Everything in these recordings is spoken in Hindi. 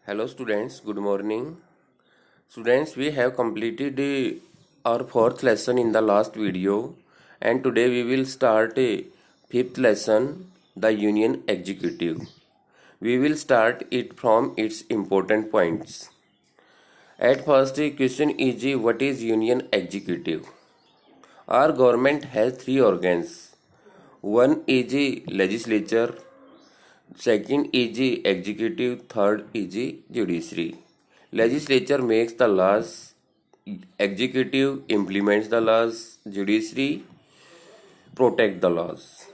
Hello students, good morning. Students, we have completed our fourth lesson in the last video, and today we will start a fifth lesson, the Union Executive. We will start it from its important points. At first, a question is what is Union Executive? Our government has three organs. One is a legislature, second is the executive, third is the judiciary. Legislature makes the laws, executive implements the laws, judiciary protect the laws.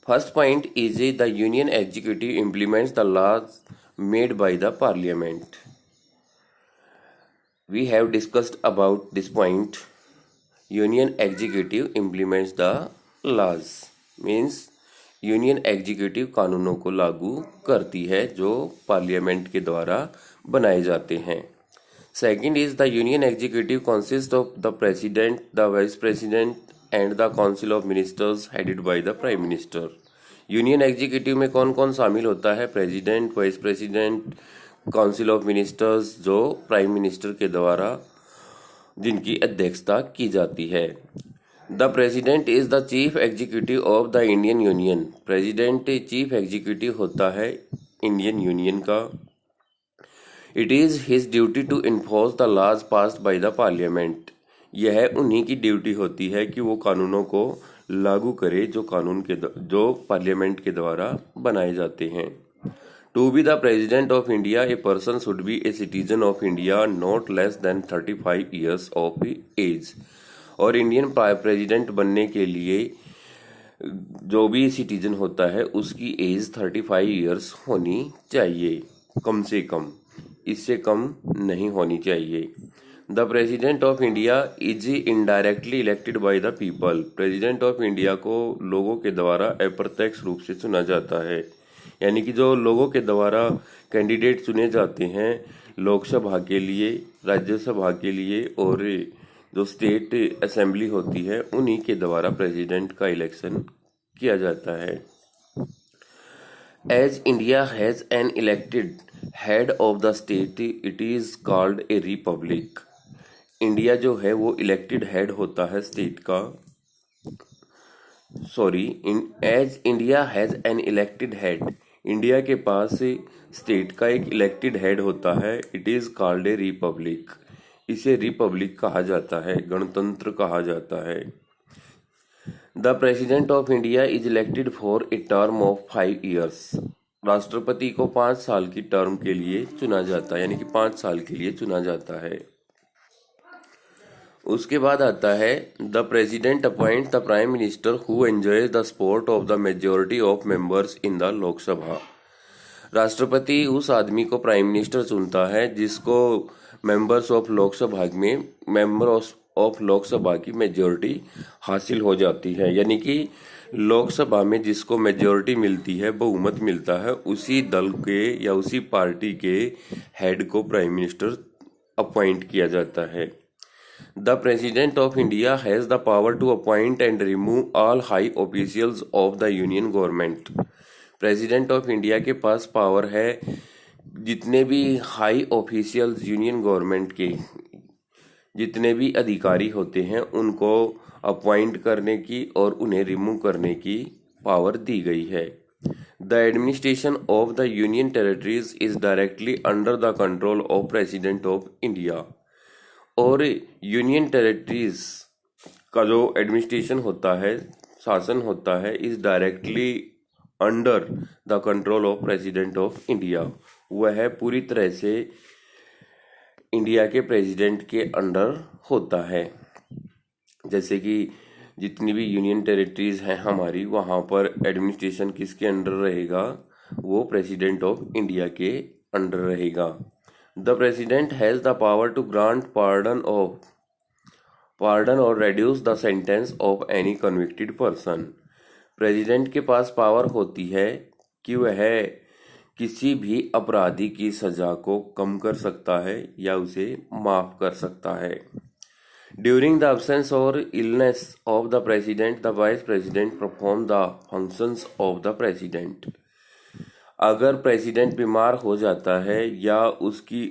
First point is the union executive implements the laws made by the parliament. We have discussed about this point. Union executive implements the laws means union executive कानूनों को लागू करती है जो पार्लियामेंट के द्वारा बनाए जाते हैं. Second is the union executive consist of the president, the vice president and the council of ministers headed by the prime minister. Union executive में कौन कौन शामिल होता है? President, vice president, council of ministers जो प्राइम मिनिस्टर के द्वारा जिनकी अध्यक्षता की जाती है. The president is the chief executive of the Indian union. President chief executive होता है इंडियन यूनियन का. It is his duty to enforce the laws passed by the parliament. यह उन्हीं की ड्यूटी होती है कि वो कानूनों को लागू करे जो पार्लियामेंट के द्वारा बनाए जाते हैं. To be the president of India a person should be a citizen of India not less than 35 years of age. और इंडियन प्रेसिडेंट बनने के लिए जो भी सिटीजन होता है उसकी एज 35 ईयर्स होनी चाहिए कम से कम, इससे कम नहीं होनी चाहिए. The president of India is indirectly elected by the people. President of India को लोगों के द्वारा अप्रत्यक्ष रूप से चुना जाता है, यानी कि जो लोगों के द्वारा कैंडिडेट चुने जाते हैं लोकसभा के लिए, राज्यसभा के लिए और जो स्टेट असेंबली होती है उन्हीं के द्वारा प्रेसिडेंट का इलेक्शन किया जाता है. As India has an elected head of the state it is called a republic. India जो है वो इलेक्टेड हेड होता है स्टेट का. As India has an elected head. India के पास स्टेट का एक इलेक्टेड हेड होता है. It is called a republic. इसे रिपब्लिक कहा जाता है, गणतंत्र कहा जाता है. The president of India is elected for a term of 5 years. राष्ट्रपति को 5 साल की टर्म के लिए चुना जाता है, यानी कि 5 साल के लिए चुना जाता है. उसके बाद आता है the president appoint the prime minister who enjoys the support of the majority of members in the Lok Sabha. राष्ट्रपति उस आदमी को प्राइम मिनिस्टर चुनता है जिसको मेंबर्स ऑफ लोकसभा की मेजोरिटी हासिल हो जाती है, यानी कि लोकसभा में जिसको मेजोरिटी मिलती है, बहुमत मिलता है, उसी दल के या उसी पार्टी के हेड को प्राइम मिनिस्टर अपॉइंट किया जाता है. The president of India has the power to appoint and remove all high officials of the union government. President of India के पास पावर है जितने भी हाई ऑफिशियल्स यूनियन गवर्नमेंट के जितने भी अधिकारी होते हैं उनको अपॉइंट करने की और उन्हें रिमूव करने की पावर दी गई है. The administration of the union territories is directly under the control of president of India. और यूनियन टेरिटरीज का जो एडमिनिस्ट्रेशन होता है, शासन होता है, is directly under the control of president of India. वह पूरी तरह से इंडिया के प्रेसिडेंट के अंडर होता है. जैसे कि जितनी भी यूनियन टेरिटरीज हैं हमारी, वहाँ पर एडमिनिस्ट्रेशन किसके अंडर रहेगा? वो प्रेसिडेंट ऑफ इंडिया के अंडर रहेगा. The president has the power to grant pardon और reduce the sentence of any convicted person. President के पास पावर होती है कि वह किसी भी अपराधी की सजा को कम कर सकता है या उसे माफ कर सकता है. ड्यूरिंग द अब्सेंस और illness of the president the vice president perform the functions of the president. अगर प्रेसिडेंट बीमार हो जाता है या उसकी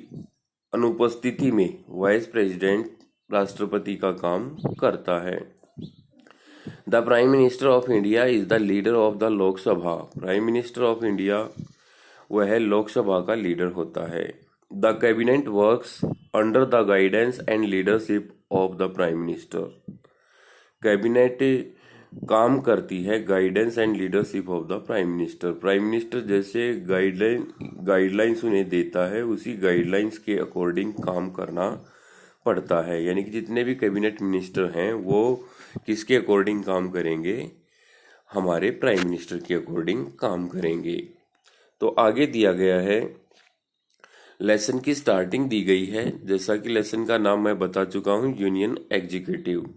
अनुपस्थिति में वाइस प्रेसिडेंट राष्ट्रपति का काम करता है। The prime minister of India is the leader of the Lok Sabha. Prime minister of India वह लोकसभा का लीडर होता है। The cabinet works under the guidance and leadership of the prime minister. Cabinet काम करती है guidance and leadership of the prime minister. Prime minister जैसे गाइडलाइंस उन्हें देता है, उसी गाइडलाइंस के अकॉर्डिंग काम करना पड़ता है। यानी कि जितने भी कैबिनेट मिनिस्टर हैं वो किसके अकॉर्डिंग काम करेंगे? हमारे प्राइम मिनिस्टर के अकॉर्डिंग काम करेंगे। तो आगे दिया गया है, लेसन की स्टार्टिंग दी गई है। जैसा कि लेसन का नाम मैं बता चुका हूँ, union executive.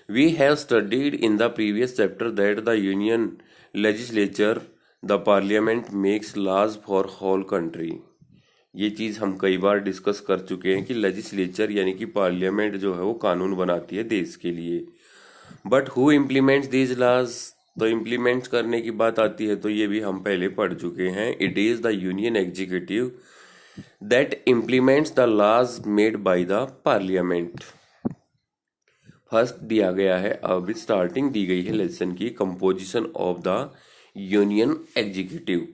We have studied in the previous chapter that the union legislature, the parliament makes laws for whole country। ये चीज़ हम कई बार डिस्कस कर चुके हैं कि लेजिस्लेचर यानी कि पार्लियामेंट जो है वो कानून बनाती है देश के लिए। But who implements these laws? तो इम्प्लीमेंट करने की बात आती है तो ये भी हम पहले पढ़ चुके हैं। It is the union executive that implements the laws made by the parliament. First दिया गया है, अब स्टार्टिंग दी गई है लेसन की, composition of the union executive.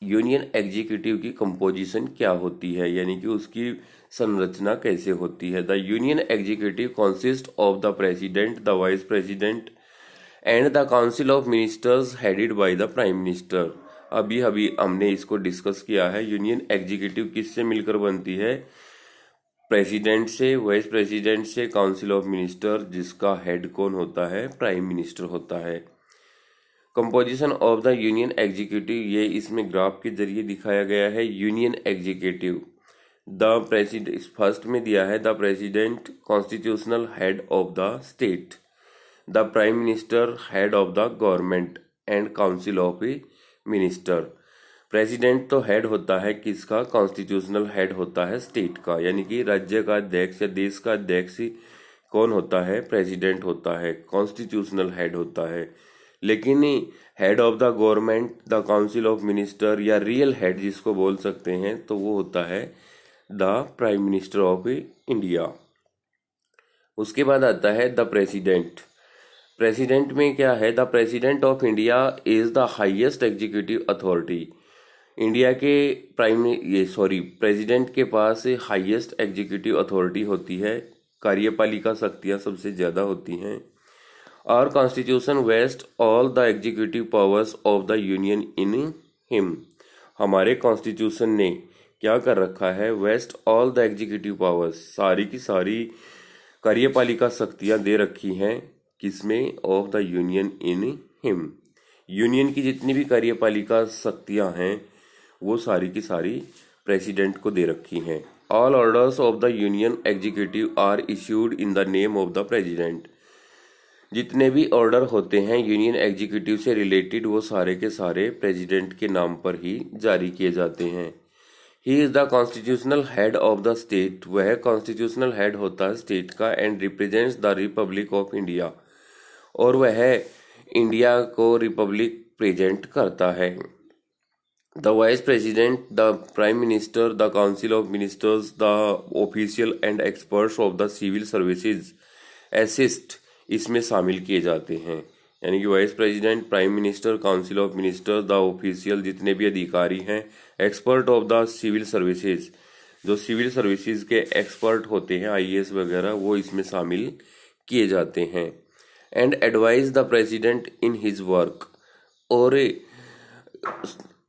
Union executive की कंपोजिशन क्या होती है, यानी कि उसकी संरचना कैसे होती है। The union executive consist of the president, the vice president and the council of ministers headed by the prime minister. अभी अभी हमने इसको डिस्कस किया है। यूनियन एग्जीक्यूटिव किससे मिलकर बनती है? प्रेसिडेंट से, वाइस प्रेसिडेंट से, काउंसिल ऑफ मिनिस्टर जिसका हेड कौन होता है? प्राइम मिनिस्टर होता है। Composition of the union executive, ये इसमें ग्राफ के जरिए दिखाया गया है। Union executive the president, first में दिया है the president constitutional head of the state, the prime minister head of the government and council of minister. President तो हेड होता है किसका? कॉन्स्टिट्यूशनल हेड होता है स्टेट का, यानी कि राज्य का अध्यक्ष या देश का अध्यक्ष कौन होता है? प्रेसिडेंट होता है, कॉन्स्टिट्यूशनल हेड होता है। लेकिन head of the government, the council of minister या रियल हेड जिसको बोल सकते हैं, तो वो होता है the prime minister of India. उसके बाद आता है द प्रेसिडेंट। प्रेसिडेंट में क्या है? The president of India is the highest executive authority. India के प्रेसिडेंट के पास हाईएस्ट एग्जीक्यूटिव अथॉरिटी होती है, कार्यपालिका शक्तियां सबसे ज़्यादा होती हैं। और constitution vests all the executive powers of the union in him. हमारे कॉन्स्टिट्यूशन ने क्या कर रखा है? Vests all the executive powers, सारी की सारी कार्यपालिका शक्तियां दे रखी हैं किसमें? Of the union in him. Union की जितनी भी कार्यपालिका शक्तियां हैं वो सारी की सारी प्रेसिडेंट को दे रखी हैं। All orders of the union executive are issued in the name of the president. जितने भी ऑर्डर होते हैं यूनियन एग्जीक्यूटिव से रिलेटेड वो सारे के सारे प्रेसिडेंट के नाम पर ही जारी किए जाते हैं। He is the constitutional head of the state. वह कॉन्स्टिट्यूशनल हेड होता है स्टेट का and represents the Republic of India, और वह इंडिया को रिपब्लिक प्रेजेंट करता है। The Vice President, the Prime Minister, the Council of Ministers, the official and experts of the civil services assist इसमें शामिल किए जाते हैं। यानी कि vice president, prime minister, council of minister, the official जितने भी अधिकारी हैं, expert of the civil services, जो सिविल सर्विसेज के एक्सपर्ट होते हैं आईएएस वगैरह, वो इसमें शामिल किए जाते हैं। And advise the president in his work, और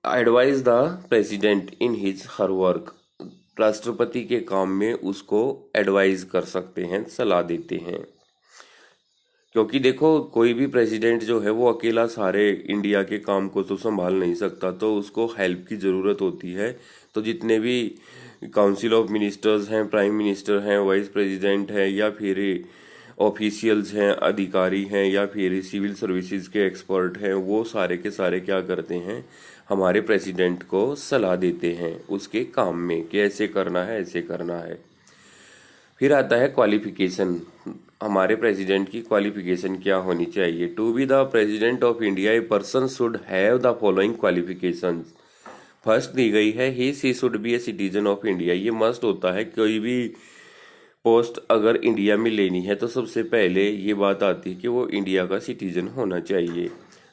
advise the president in his her work, राष्ट्रपति के काम में उसको एडवाइज कर सकते हैं, सलाह देते हैं। क्योंकि देखो कोई भी प्रेसिडेंट जो है वो अकेला सारे इंडिया के काम को तो संभाल नहीं सकता, तो उसको हेल्प की ज़रूरत होती है। तो जितने भी काउंसिल ऑफ मिनिस्टर्स हैं, प्राइम मिनिस्टर हैं, वाइस प्रेसिडेंट हैं, या फिर ऑफिशियल्स हैं, अधिकारी हैं, या फिर सिविल सर्विसेज के एक्सपर्ट हैं, वो सारे के सारे क्या करते हैं? हमारे प्रेसिडेंट को सलाह देते हैं उसके काम में कि ऐसे करना है, ऐसे करना है। फिर आता है क्वालिफिकेशन। हमारे प्रेसिडेंट की क्वालिफिकेशन क्या होनी चाहिए? To be the president of India a person should have the following qualifications. First दी गई है he she should be a citizen of India. ये मस्ट होता है, कोई भी पोस्ट अगर इंडिया में लेनी है तो सबसे पहले ये बात आती है कि वो इंडिया का सिटीजन होना चाहिए।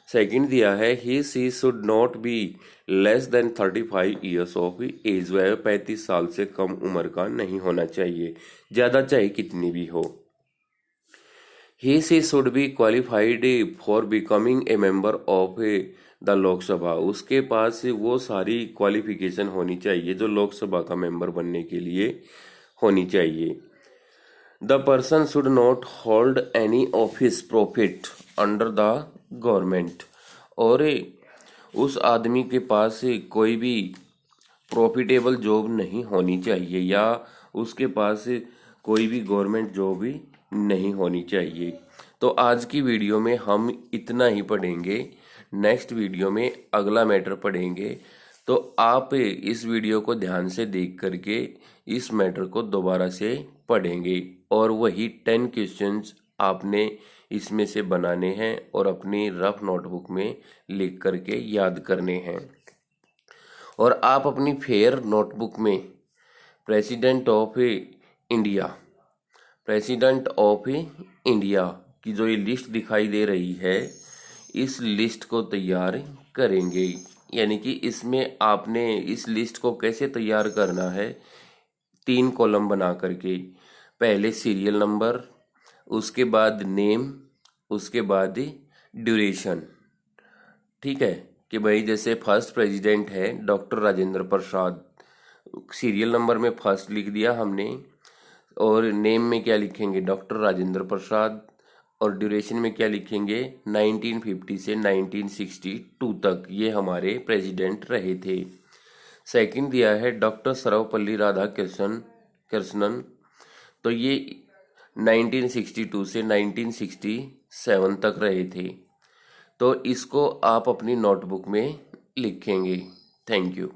सेकंड दिया है he she should not be less than 35 years of age. वह 35 साल से कम उम्र का नहीं होना चाहिए, ज़्यादा चाहे कितनी भी हो। He she should be qualified for becoming a member of the Lok Sabha. उसके पास वो सारी क्वालिफिकेशन होनी चाहिए जो लोकसभा का मेंबर बनने के लिए होनी चाहिए। The person should not hold any office profit under the government. और उस आदमी के पास कोई भी प्रॉफिटेबल जॉब नहीं होनी चाहिए या उसके पास कोई भी गवर्नमेंट जॉब ही नहीं होनी चाहिए। तो आज की वीडियो में हम इतना ही पढ़ेंगे। नेक्स्ट वीडियो में अगला मैटर पढ़ेंगे। तो आप इस वीडियो को ध्यान से देख करके इस मैटर को दोबारा से पढ़ेंगे और वही 10 क्वेश्चंस आपने इसमें से बनाने हैं और अपनी रफ नोटबुक में लिख करके याद करने हैं। और आप अपनी फेयर नोटबुक में प्रेसिडेंट ऑफ इंडिया की जो ये लिस्ट दिखाई दे रही है, इस लिस्ट को तैयार करेंगे। यानी कि इसमें आपने इस लिस्ट को कैसे तैयार करना है, 3 कॉलम बना करके। पहले सीरियल नंबर, उसके बाद नेम, उसके बाद ड्यूरेशन। ठीक है कि भाई जैसे फर्स्ट प्रेसिडेंट है doctor Rajendra Prasad, serial number में फर्स्ट लिख दिया हमने और नेम में क्या लिखेंगे, डॉक्टर राजेंद्र प्रसाद, और ड्यूरेशन में क्या लिखेंगे, 1950 से 1962 तक ये हमारे प्रेसिडेंट रहे थे। सेकंड दिया है डॉक्टर सर्वपल्ली राधाकृष्णन, तो ये 1962 से 1967 तक रहे थे। तो इसको आप अपनी नोटबुक में लिखेंगे। Thank you.